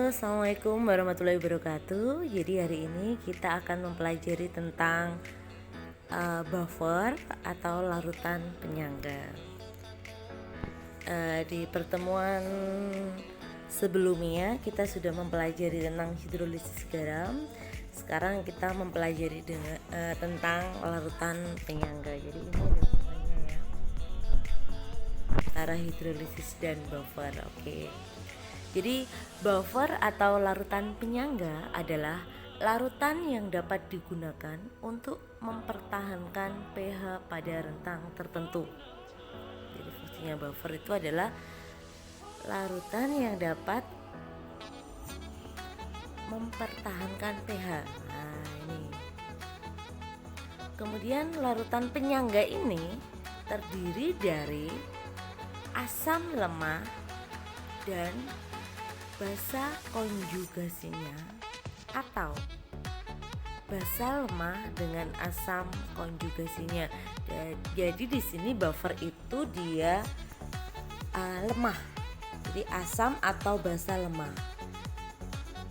Halo, assalamualaikum warahmatullahi wabarakatuh. Jadi hari ini kita akan mempelajari tentang buffer atau larutan penyangga. Di pertemuan sebelumnya kita sudah mempelajari tentang hidrolisis garam. Sekarang kita mempelajari tentang larutan penyangga. Jadi ini ada hubungannya ya antara hidrolisis dan buffer. Oke. Jadi buffer atau larutan penyangga adalah larutan yang dapat digunakan untuk mempertahankan pH pada rentang tertentu. Jadi fungsinya buffer itu adalah larutan yang dapat mempertahankan pH. Nah, ini. Kemudian larutan penyangga ini terdiri dari asam lemah dan basa konjugasinya atau basa lemah dengan asam konjugasinya. Jadi di sini buffer itu dia lemah. Jadi asam atau basa lemah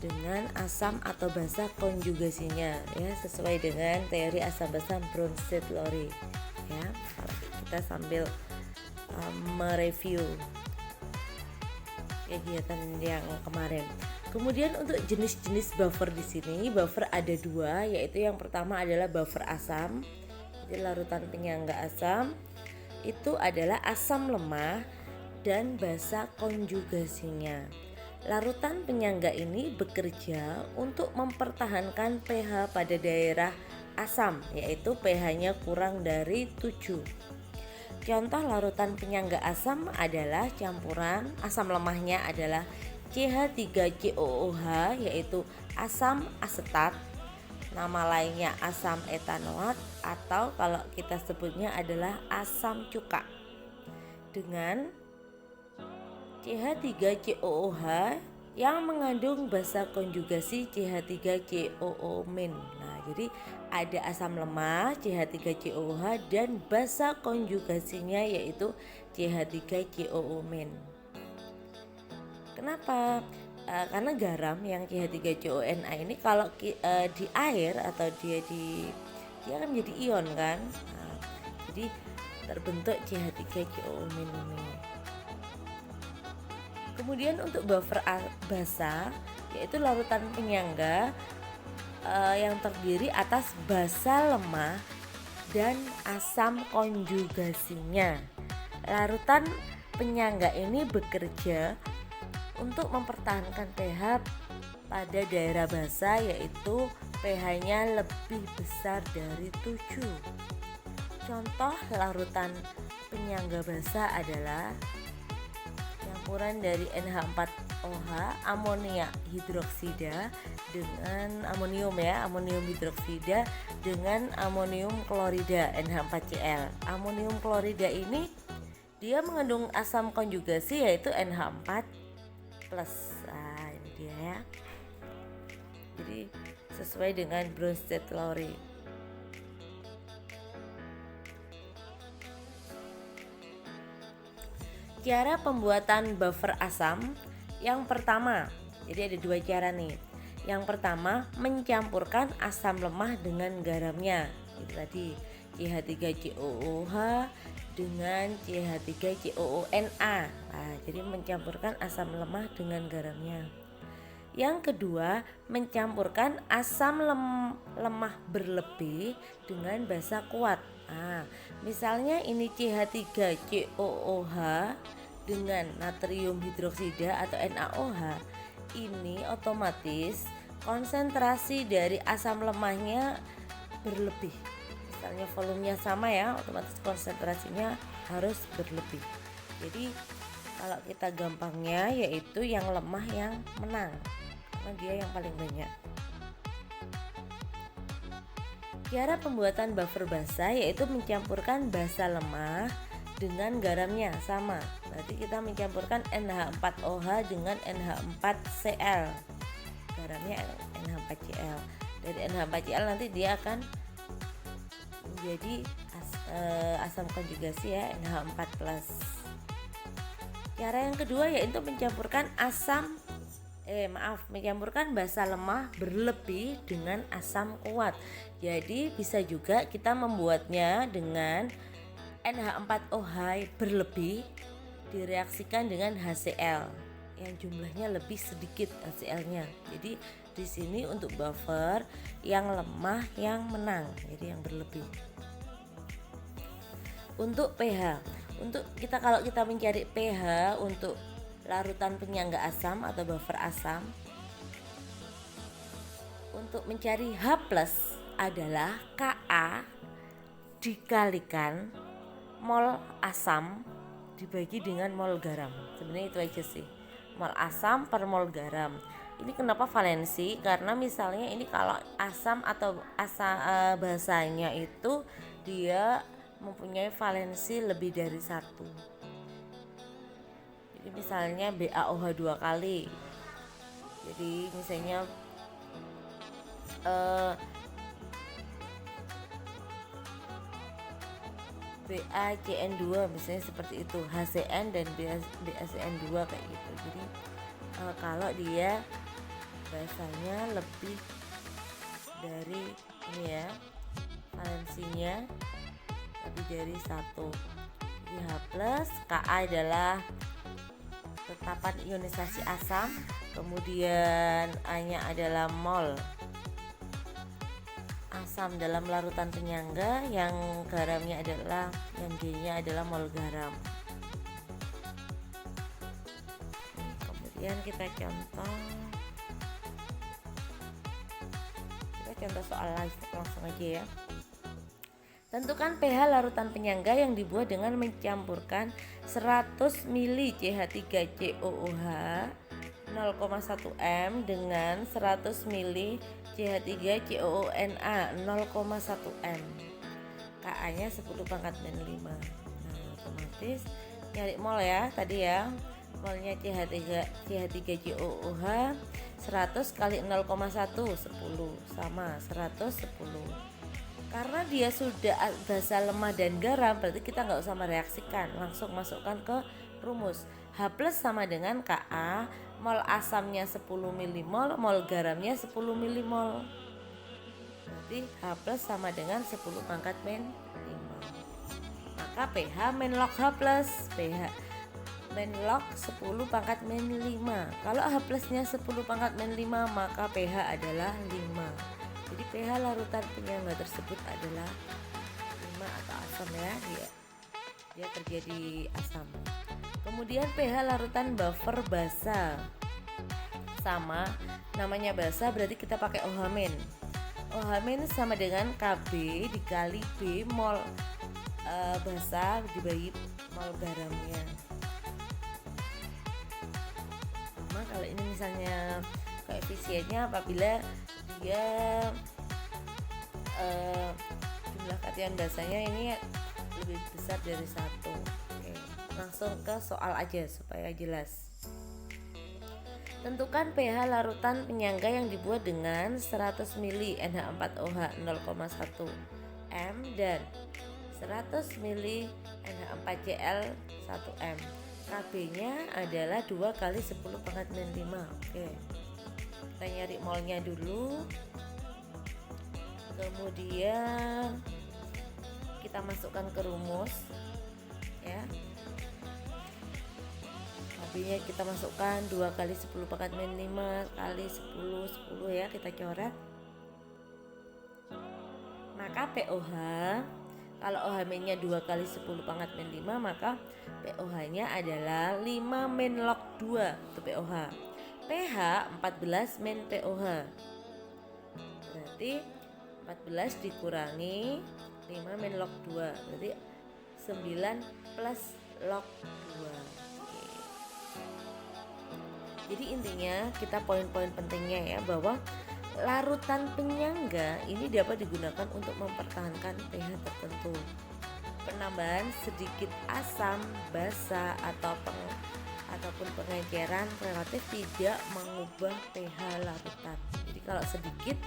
dengan asam atau basa konjugasinya ya, sesuai dengan teori asam basa Bronsted-Lowry ya. Kita sambil mereview kegiatan yang kemarin. Kemudian untuk jenis-jenis buffer di sini, buffer ada dua, yaitu yang pertama adalah buffer asam. Jadi larutan penyangga asam itu adalah asam lemah dan basa konjugasinya. Larutan penyangga ini bekerja untuk mempertahankan pH pada daerah asam, yaitu pH-nya kurang dari 7. Contoh larutan penyangga asam adalah campuran asam lemahnya adalah CH3COOH, yaitu asam asetat, nama lainnya asam etanoat, atau kalau kita sebutnya adalah asam cuka, dengan CH3COOH yang mengandung basa konjugasi CH3COO-. Nah, jadi ada asam lemah CH3COOH dan basa konjugasinya yaitu CH3COO-. Kenapa? Karena garam yang CH3CONA ini kalau di air atau dia akan menjadi ion kan. Nah, jadi terbentuk CH3COO- ini. Kemudian untuk buffer basa yaitu larutan penyangga yang terdiri atas basa lemah dan asam konjugasinya. Larutan penyangga ini bekerja untuk mempertahankan pH pada daerah basa, yaitu pH-nya lebih besar dari 7. Contoh larutan penyangga basa adalah campuran dari NH4OH, amonia hidroksida dengan amonium hidroksida dengan amonium klorida NH4Cl. Amonium klorida ini dia mengandung asam konjugasi yaitu NH4+. Nah, ini dia ya. Jadi sesuai dengan Bronsted-Lowry. Cara pembuatan buffer asam yang pertama, jadi ada dua cara nih. Yang pertama, mencampurkan asam lemah dengan garamnya. Itu tadi CH3COOH dengan CH3COONA. Nah, jadi mencampurkan asam lemah dengan garamnya. Yang kedua, mencampurkan asam lemah berlebih dengan basa kuat. Nah, misalnya ini CH3COOH dengan natrium hidroksida atau NaOH, ini otomatis konsentrasi dari asam lemahnya berlebih. Misalnya volumenya sama ya, otomatis konsentrasinya harus berlebih. Jadi kalau kita gampangnya yaitu yang lemah yang menang, karena dia yang paling banyak. Cara pembuatan buffer basa yaitu mencampurkan basa lemah dengan garamnya sama. Berarti kita mencampurkan NH4OH dengan NH4Cl. Garamnya NH4Cl. Dari NH4Cl nanti dia akan menjadi asam konjugasi ya, NH4+. Cara yang kedua yaitu mencampurkan asam mencampurkan basa lemah berlebih dengan asam kuat. Jadi bisa juga kita membuatnya dengan NH4OH berlebih direaksikan dengan HCl yang jumlahnya lebih sedikit HCl-nya. Jadi di sini untuk buffer yang lemah yang menang, jadi yang berlebih. Untuk pH, kalau kita mencari pH untuk larutan penyangga asam atau buffer asam, untuk mencari H+ adalah Ka dikalikan mol asam dibagi dengan mol garam. Sebenarnya itu aja sih, mol asam per mol garam. Ini kenapa valensi? Karena misalnya ini kalau asam atau basanya itu dia mempunyai valensi lebih dari 1. Jadi misalnya BaOH 2 kali. Jadi misalnya BaCN2 misalnya seperti itu, HCN dan BaCN2 kayak gitu. Jadi kalau dia basanya lebih dari ini ya, valensinya lebih dari 1. Jadi H+, Ka adalah tetapan ionisasi asam, kemudian A-nya adalah mol asam dalam larutan penyangga, yang garamnya adalah, yang G-nya adalah mol garam. Kemudian kita contoh soal langsung aja ya. Tentukan pH larutan penyangga yang dibuat dengan mencampurkan 100 ml CH3COOH 0,1 m dengan 100 ml CH3COONA 0,1 m. Ka-nya 10 pangkat min 5. Nah, otomatis nyari mol ya tadi ya. Molnya CH3COOH 100 kali 0,1 10 sama 110. Karena dia sudah basa lemah dan garam, berarti kita nggak usah mereaksikan, langsung masukkan ke rumus. H+ sama dengan Ka, mol asamnya 10 milimol, mol garamnya 10 milimol. Berarti H+ sama dengan 10 pangkat min 5. Maka pH min log H+, pH min log 10 pangkat min 5. Kalau H+-nya 10 pangkat min 5, maka pH adalah 5. Jadi pH larutan penyangga tersebut adalah 5 atau asam ya, dia terjadi asam. Kemudian pH larutan buffer basa, sama namanya basa berarti kita pakai OH-. OH- sama dengan Kb dikali B mol basa dibagi mol garamnya. Sama kalau ini misalnya koefisiennya apabila dia jumlah kation basanya ini lebih besar dari 1. Oke, langsung ke soal aja supaya jelas. Tentukan pH larutan penyangga yang dibuat dengan 100 ml NH4OH 0,1 m dan 100 ml NH4Cl 1 m. Kb-nya adalah 2 kali 10 pangkat min 5. Oke, kita nyari molnya dulu, kemudian kita masukkan ke rumus ya. Kb-nya kita masukkan 2 kali 10 pangkat min 5 kali 10 ya, kita coret. Maka POH, kalau OH-nya 2 kali 10 pangkat min 5, maka POH-nya adalah 5 min log 2 itu POH. pH 14 min POH, berarti 14 dikurangi 5 min log 2 berarti 9 plus log 2. Oke. Jadi intinya kita poin-poin pentingnya ya, bahwa larutan penyangga ini dapat digunakan untuk mempertahankan pH tertentu. Penambahan sedikit asam, basa ataupun pengenceran relatif tidak mengubah pH larutan. Jadi kalau sedikit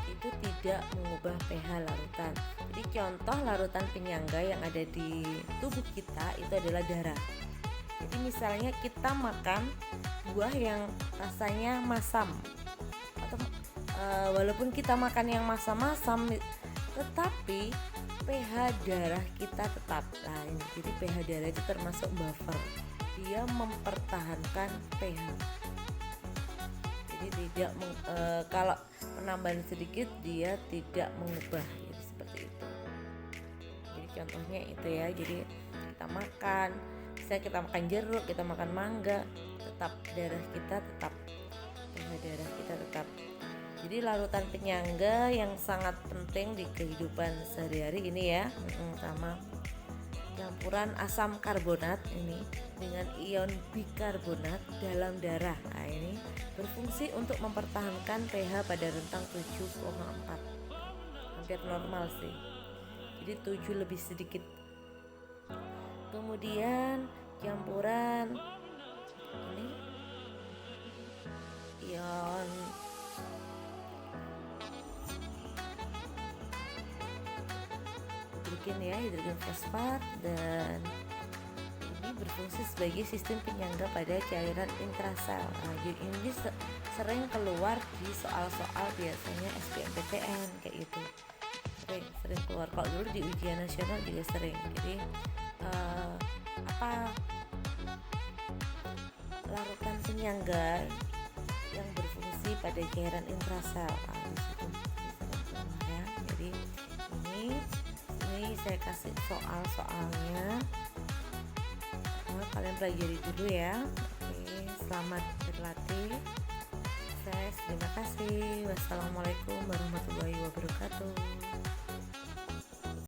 itu tidak mengubah pH larutan. Jadi contoh larutan penyangga yang ada di tubuh kita itu adalah darah. Jadi misalnya kita makan buah yang rasanya masam, atau walaupun kita makan yang masam-masam, tetapi pH darah kita tetap. Nah ini, jadi pH darah itu termasuk buffer, dia mempertahankan pH. Jadi tidak kalau penambahan sedikit dia tidak mengubah, jadi seperti itu. Jadi contohnya itu ya, jadi kita makan, misalnya kita makan jeruk, kita makan mangga, tetap darah kita tetap, pH darah kita tetap. Jadi larutan penyangga yang sangat penting di kehidupan sehari-hari ini ya, sama campuran asam karbonat ini dengan ion bikarbonat dalam darah. Nah ini berfungsi untuk mempertahankan pH pada rentang 7,4, hampir normal sih, jadi 7 lebih sedikit. Kemudian campuran ini ion hidrogen ya, hidrogen fosfat, dan ini berfungsi sebagai sistem penyangga pada cairan intrasel. Nah, jadi ini sering keluar di soal-soal biasanya SBMPTN kayak gitu, sering keluar. Kalau dulu di ujian nasional juga sering. Jadi apa larutan penyangga yang berfungsi pada cairan intrasel. Nah, di situ ya. Jadi ini saya kasih soal-soalnya. Kalian pelajari dulu ya. Oke, selamat berlatih. Terima kasih. Wassalamualaikum warahmatullahi wabarakatuh.